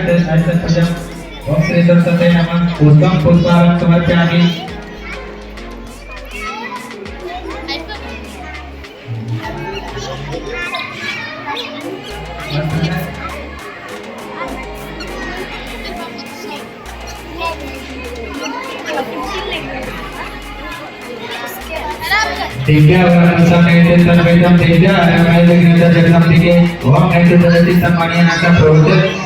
ते साहित्य पूजा ओम श्री सरस्वती नमः पुष्पं पुष्पारं समर्पयामि। दिव्या वरनसाने तन्मयं दिव्या आरामयं जगदम्बिके ओम नैतुदति सम्मानिनाथ प्रवृत्त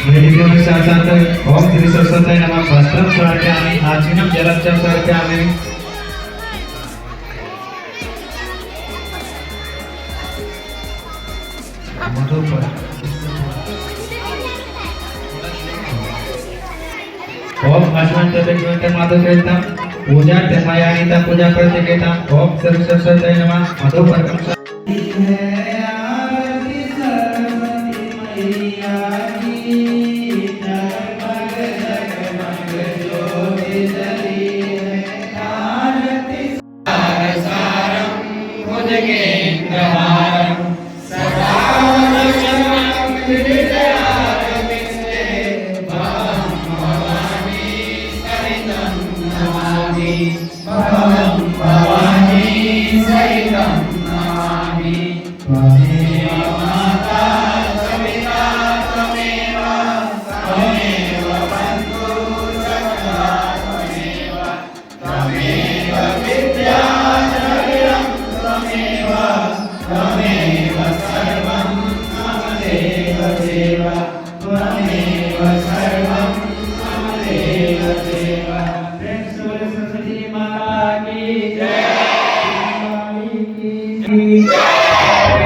मेडिकल शास्त्र ओम श्री सरस्वती नमः वस्त्रं समर्पयामि आचमनं जलं च समर्पयामि। ओम अश्वंत माधुकृतं पूजा तन्मयानिता पूजा करते कहता ओम सरस्वती नमः मधुपर्कं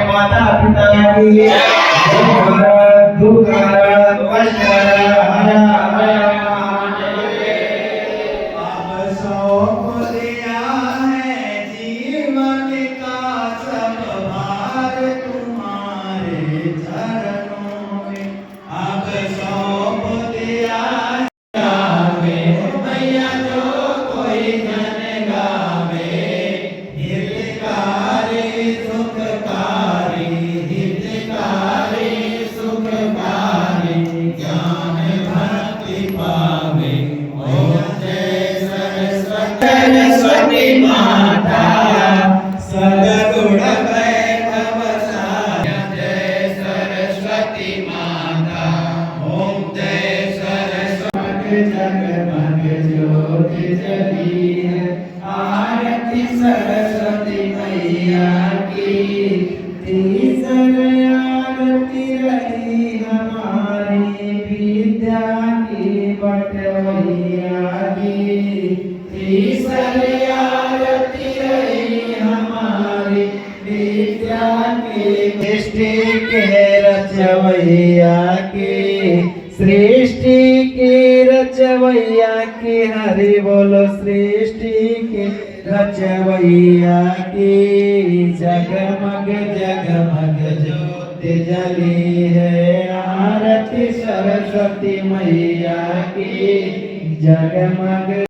माता पिता की दुख जगमग ज्योति जली है आरती सरस्वती मैया की। तीसरी आरती रही हमारी विद्या की बटवैया की। तीसरी आरती रही हमारी विद्या की सृष्टि के रचवैया की। सृष्टि की रचवैया की हरि बोलो सृष्टि की रचवैया की। जगमग जगमग ज्योति जली है आरती सरस्वती मैया की। जगमग